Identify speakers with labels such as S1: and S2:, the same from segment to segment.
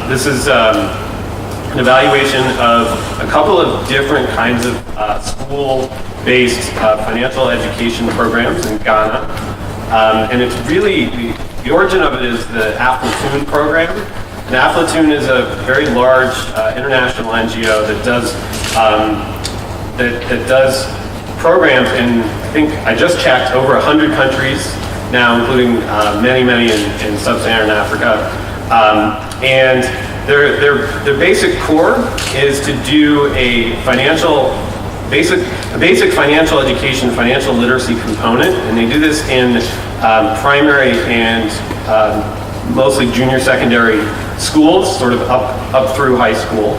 S1: This is an evaluation of a couple of different kinds of school-based financial education programs in Ghana. And it's really, the origin of it is the Aflatoun program. And Aflatoun is a very large international NGO that does that does programs in, I think I just checked, over 100 countries now, including many in sub-Saharan Africa. And their basic core is to do a basic financial education, financial literacy component, and they do this in primary and mostly junior secondary schools, sort of up through high school.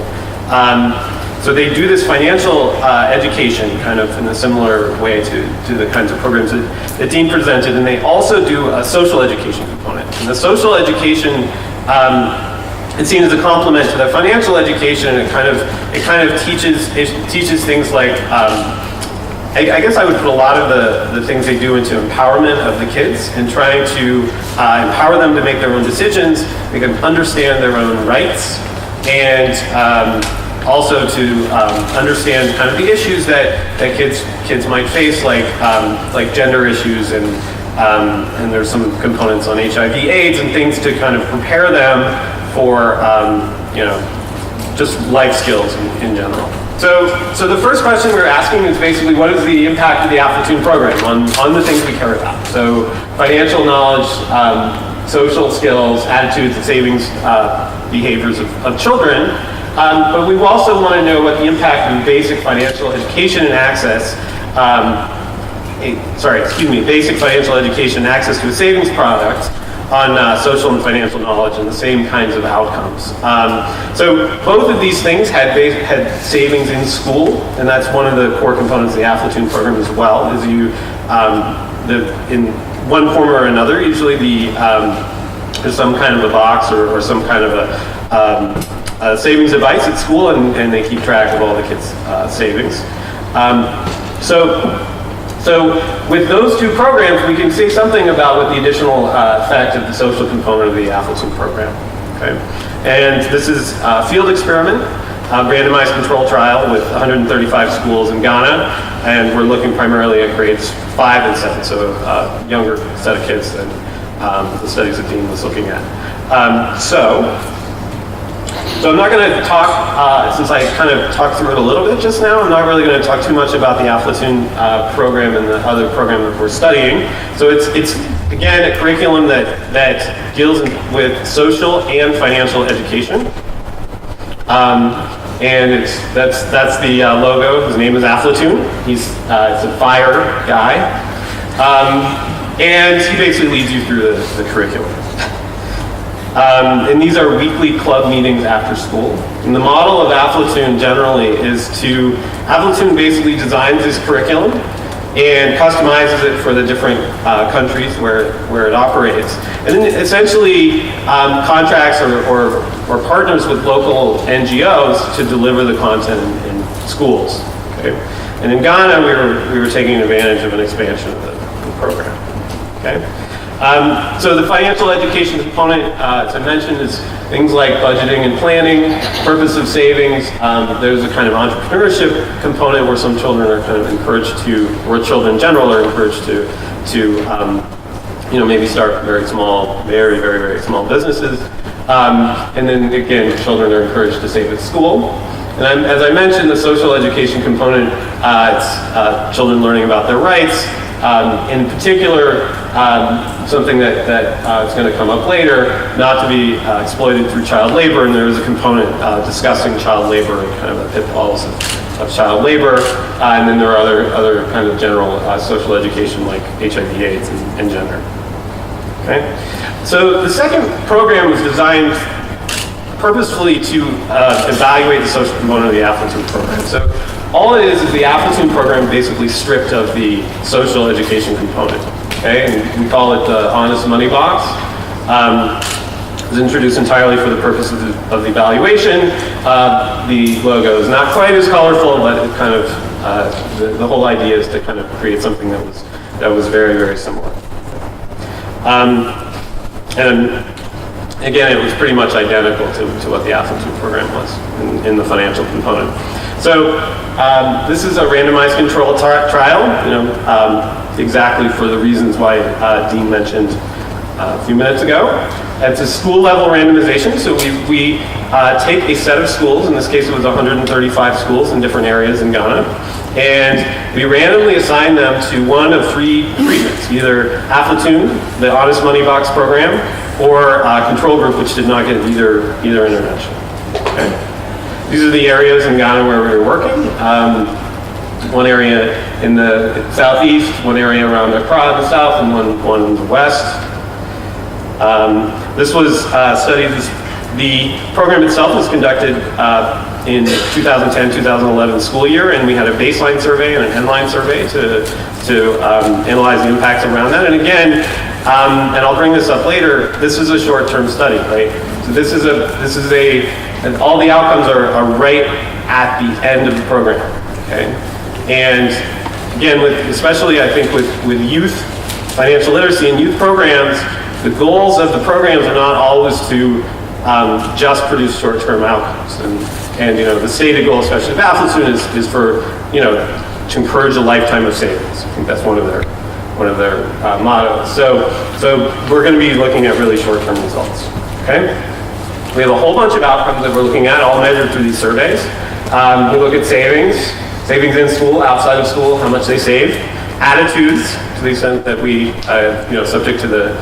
S1: So they do this financial education kind of in a similar way to the kinds of programs that Dean presented, and they also do a social education component. And the social education it's seen as a complement to the financial education, and it kind of teaches things like I guess I would put a lot of the things they do into empowerment of the kids and trying to empower them to make their own decisions, make them understand their own rights, and also to understand kind of the issues that kids might face, like gender issues, and there's some components on HIV/AIDS and things to kind of prepare them for just life skills in general. So the first question we're asking is basically, what is the impact of the Aflatoun program on the things we care about? So financial knowledge, social skills, attitudes, and savings behaviors of children. But we also want to know what the impact of basic financial education and access, basic financial education and access to a savings product on social and financial knowledge and the same kinds of outcomes. So both of these things had savings in school, and that's one of the core components of the Aflatoun program as well, is in one form or another, usually there's some kind of a box or some kind of a savings advice at school, and they keep track of all the kids' savings. So with those two programs, we can say something about what the additional effect of the social component of the Aflatoun program. Okay, and this is a field experiment, randomized control trial with 135 schools in Ghana, and we're looking primarily at grades 5 and 7, so a younger set of kids than the studies that Dean was looking at. So I'm not going to talk, since I kind of talked through it a little bit just now, I'm not really going to talk too much about the Aflatoun program and the other program that we're studying. So it's again, a curriculum that deals with social and financial education. And that's the logo. His name is Aflatoun. He's a fire guy. And he basically leads you through the curriculum. And these are weekly club meetings after school. And the model of Aflatoun generally is Aflatoun basically designs this curriculum and customizes it for the different countries where it operates. And then essentially contracts or partners with local NGOs to deliver the content in schools. Okay? And in Ghana, we were taking advantage of an expansion of the program. Okay? So the financial education component, as I mentioned, is things like budgeting and planning, purpose of savings. There's a kind of entrepreneurship component where some children are kind of encouraged or children in general are encouraged to maybe start very, very small businesses. And then again, children are encouraged to save at school. And as I mentioned, the social education component, it's children learning about their rights. In particular, something that is going to come up later, not to be exploited through child labor, and there is a component discussing child labor and kind of the pitfalls of child labor, and then there are other kind of general social education like HIV/AIDS and gender. Okay, so the second program was designed purposefully to evaluate the social component of the Aflatoun program. So all it is the Aflatoun program basically stripped of the social education component. Okay, and we call it the honest money box. It was introduced entirely for the purposes of the evaluation. The logo is not quite as colorful, but it kind of the whole idea is to kind of create something that was very, very similar. And Again, it was pretty much identical to what the Aflatoun program was in the financial component. So this is a randomized control trial, exactly for the reasons why Dean mentioned a few minutes ago. It's a school-level randomization, so we take a set of schools, in this case it was 135 schools in different areas in Ghana, and we randomly assign them to one of three treatments, either Aflatoun, the Honest Money Box program, or control group, which did not get either intervention. Okay? These are the areas in Ghana where we were working. One area in the southeast, one area around Accra in the south, and one in the west. This was studied, the program itself was conducted in 2010-2011 school year, and we had a baseline survey and an endline survey to analyze the impacts around that. And again, and I'll bring this up later, this is a short-term study, right? So this is and all the outcomes are right at the end of the program, okay? And again, especially I think with youth financial literacy and youth programs, the goals of the programs are not always to just produce short-term outcomes. And the stated goal, especially of Aflatoun, is for to encourage a lifetime of savings. I think that's one of their mottos. So we're going to be looking at really short-term results. Okay. We have a whole bunch of outcomes that we're looking at, all measured through these surveys. We look at savings in school, outside of school, how much they save, attitudes, to the extent that we, subject to the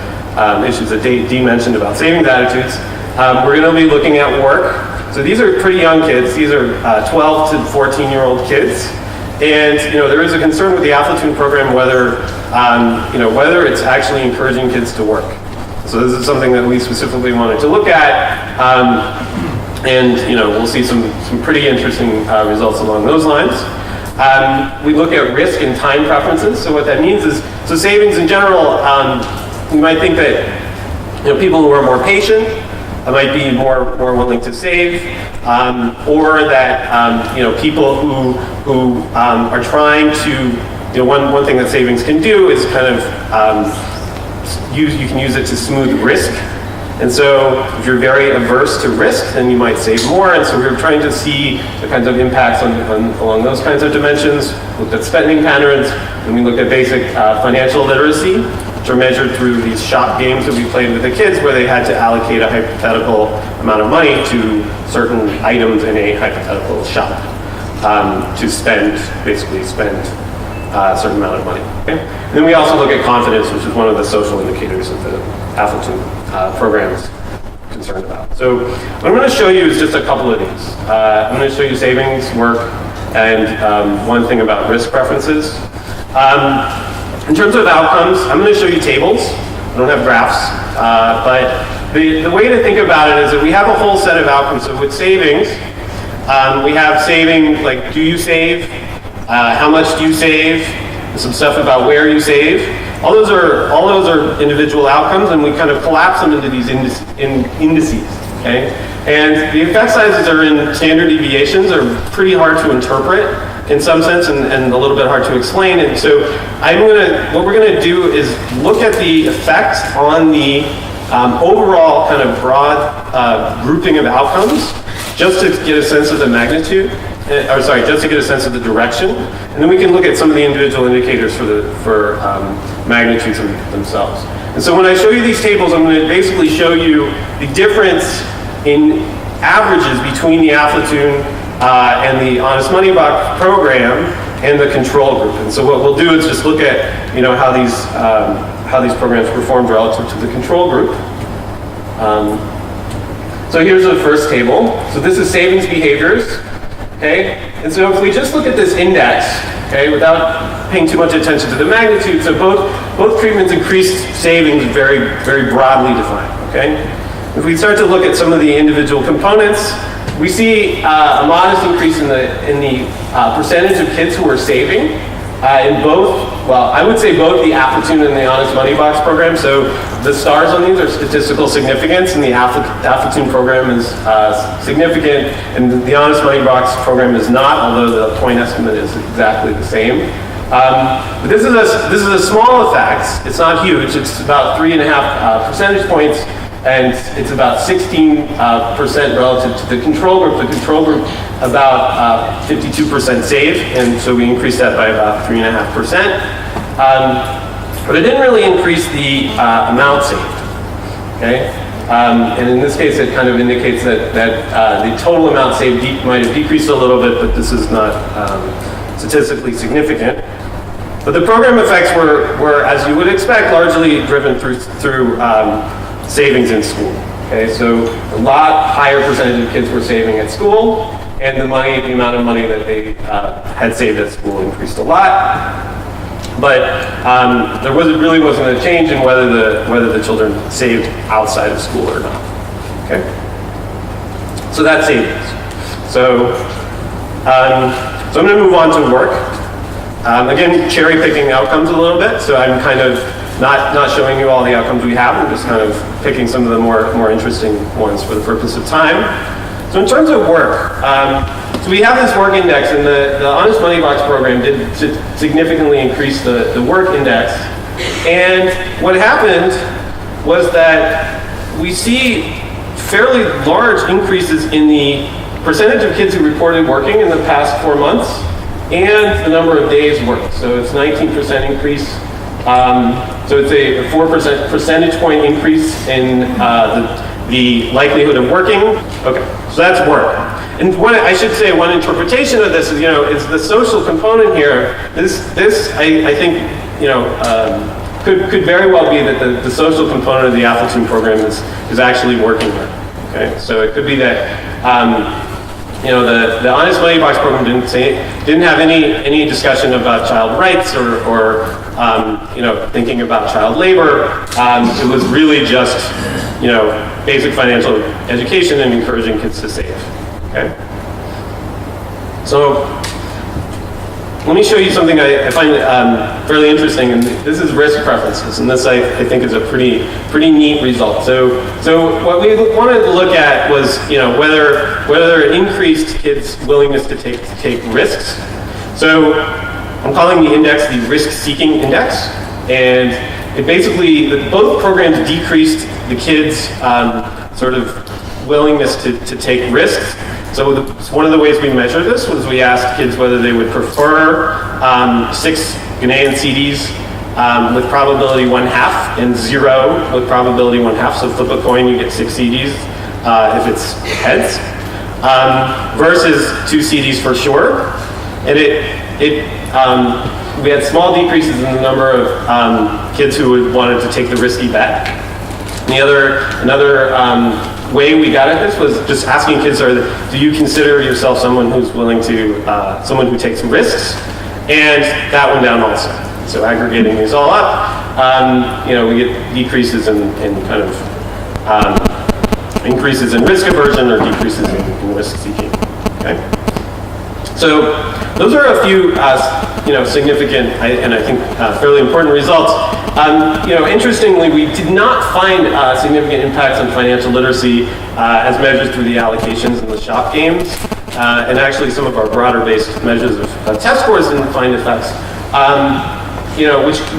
S1: issues that Dee mentioned about savings attitudes. We're going to be looking at work. So these are pretty young kids. These are 12 to 14-year-old kids. And there is a concern with the Aflatoun program whether it's actually encouraging kids to work. So this is something that we specifically wanted to look at, and we'll see some pretty interesting results along those lines. We look at risk and time preferences. So what that means is, so savings in general, you might think that people who are more patient might be more willing to save, or that people who are trying to, one thing that savings can do is kind of you can use it to smooth risk. And so if you're very averse to risk, then you might save more. And so we were trying to see the kinds of impacts along those kinds of dimensions. Looked at spending patterns, and we looked at basic financial literacy, which are measured through these shop games that we played with the kids, where they had to allocate a hypothetical amount of money to certain items in a hypothetical shop to spend a certain amount of money. Okay? And then we also look at confidence, which is one of the social indicators that the Aflatoun program is concerned about. So what I'm going to show you is just a couple of these. I'm going to show you savings, work, and one thing about risk preferences. In terms of outcomes, I'm going to show you tables. I don't have graphs, but the way to think about it is that we have a whole set of outcomes. So with savings, we have saving, like, do you save? How much do you save? There's some stuff about where you save. All those are individual outcomes, and we kind of collapse them into these indices. Okay, and the effect sizes are in standard deviations, are pretty hard to interpret in some sense, and a little bit hard to explain. And so what we're gonna do is look at the effect on the overall kind of broad grouping of outcomes, just to get a sense of the magnitude. Just to get a sense of the direction, and then we can look at some of the individual indicators for magnitudes themselves. And so when I show you these tables, I'm going to basically show you the difference in averages between the Aflatoun and the Honest Money Box program and the control group. And so what we'll do is just look at how these programs performed relative to the control group. So here's the first table. So this is savings behaviors. Okay, and so if we just look at this index, okay, without paying too much attention to the magnitude, so both treatments increased savings very, very broadly defined. Okay, if we start to look at some of the individual components, we see a modest increase in the percentage of kids who are saving in both. Well, I would say both the Aflatoun and the Honest Money Box program. So the stars on these are statistical significance, and the Aflatoun program is significant, and the Honest Money Box program is not, although the point estimate is exactly the same. But this is a small effect. It's not huge. It's about 3.5 percentage points, and it's about 16% relative to the control group. The control group about 52% saved, and so we increased that by about 3.5%. But it didn't really increase the amount saved. Okay, and in this case, it kind of indicates that the total amount saved might have decreased a little bit, but this is not statistically significant. But the program effects were, as you would expect, largely driven through savings in school. Okay, so a lot higher percentage of kids were saving at school, and the amount of money that they had saved at school increased a lot. But there really wasn't a change in whether the children saved outside of school or not. Okay, so that's savings. So I'm going to move on to work. Again, cherry picking outcomes a little bit. So I'm kind of not showing you all the outcomes we have. I'm just kind of picking some of the more interesting ones for the purpose of time. So in terms of work, so we have this work index, and the Honest Money Box program did significantly increase the work index. And what happened was that we see fairly large increases in the percentage of kids who reported working in the past 4 months and the number of days worked. So it's 19% increase. So it's a 4% percentage point increase in the likelihood of working. Okay, so that's work. And I should say one interpretation of this is, is the social component here. This I think, could very well be that the social component of the Aflatoun program is actually working here. Okay, so it could be that the Honest Money Box program didn't have any discussion about child rights or thinking about child labor. It was really just basic financial education and encouraging kids to save. Okay. So let me show you something I find fairly interesting, and this is risk preferences, and this I think is a pretty neat result. So what we wanted to look at was whether it increased kids' willingness to take risks. So I'm calling the index the risk-seeking index, and it basically both programs decreased the kids' sort of willingness to take risks. So one of the ways we measured this was we asked kids whether they would prefer 6 Ghanaian cedis with probability 1/2 and 0 with probability 1/2. So flip a coin, you get 6 cedis if it's heads, versus 2 cedis for sure. And we had small decreases in the number of kids who wanted to take the risky bet. Another way we got at this was just asking kids, do you consider yourself someone who's willing to, someone who takes risks? And that went down also. So aggregating these all up, we get decreases in kind of increases in risk aversion or decreases in risk seeking. Okay. So those are a few significant and I think fairly important results. Interestingly, we did not find significant impacts on financial literacy as measured through the allocations and the shop games. And actually some of our broader-based measures of test scores didn't find effects,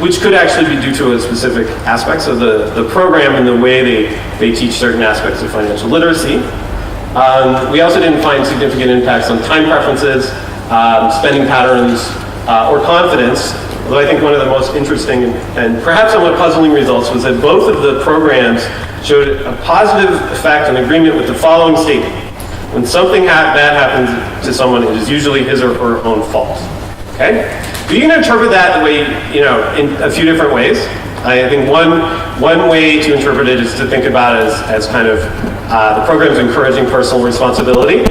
S1: which could actually be due to a specific aspects of the program and the way they teach certain aspects of financial literacy. We also didn't find significant impacts on time preferences, spending patterns, or confidence. Although I think one of the most interesting and perhaps somewhat puzzling results was that both of the programs showed a positive effect and agreement with the following statement. When something bad happens to someone, it is usually his or her own fault. Okay? But you can interpret that the way, in a few different ways. I think one way to interpret it is to think about it as kind of the program's encouraging personal responsibility.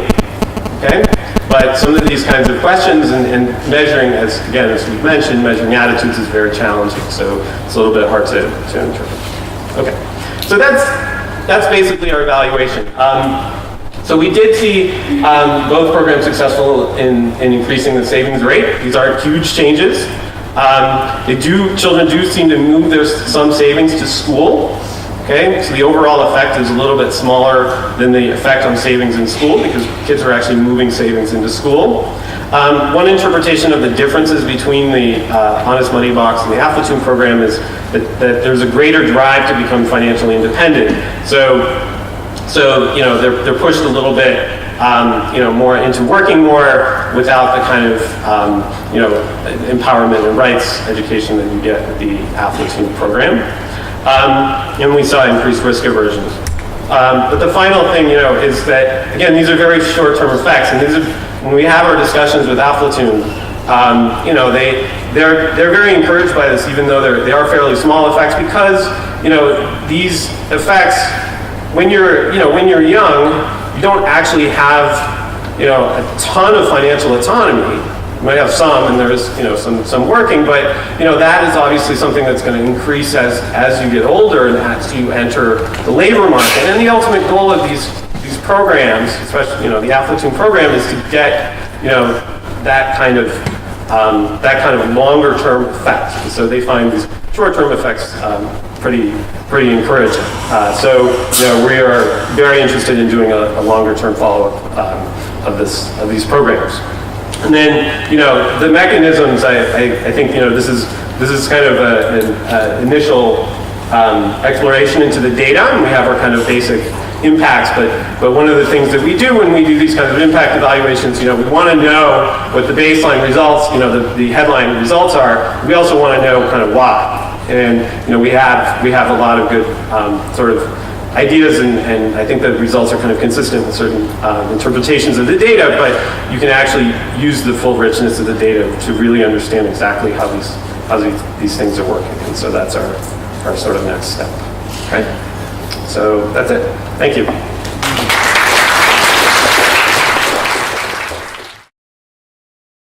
S1: Okay? But some of these kinds of questions and measuring, as we've mentioned, measuring attitudes is very challenging. So it's a little bit hard to interpret. Okay, so that's basically our evaluation. So we did see both programs successful in increasing the savings rate. These aren't huge changes. Children do seem to move some savings to school. Okay, so the overall effect is a little bit smaller than the effect on savings in school because kids are actually moving savings into school. One interpretation of the differences between the Honest Money Box and the Aflatoun program is that there's a greater drive to become financially independent. So you know, they're pushed a little bit, you know, more into working more without the kind of, you know, empowerment and rights education that you get with the Aflatoun program. And we saw increased risk aversion. But the final thing, you know, is that, again, these are very short-term effects, and these are, when we have our discussions with Aflatoun, you know, they're very encouraged by this, even though they are fairly small effects, because, you know, these effects, when you're young, you don't actually have, you know, a ton of financial autonomy. You might have some, and there's, you know, some working, but, you know, that is obviously something that's going to increase as you get older and as you enter the labor market. And the ultimate goal of these programs, especially, you know, the Aflatoun program, is to get, you know, that kind of longer-term effect. And so they find these short-term effects pretty encouraging. So, you know, we are very interested in doing a longer-term follow-up of these programs. And then, you know, the mechanisms, I think, you know, this is kind of an initial exploration into the data, and we have our kind of basic impacts, but one of the things that we do when we do these kinds of impact evaluations, you know, we want to know what the baseline results, you know, the headline results are. We also want to know kind of why. And, you know, we have a lot of good sort of ideas, and I think the results are kind of consistent with certain interpretations of the data, but you can actually use the full richness of the data to really understand exactly how these things are working. And so that's our sort of next step. Okay? So that's it. Thank you.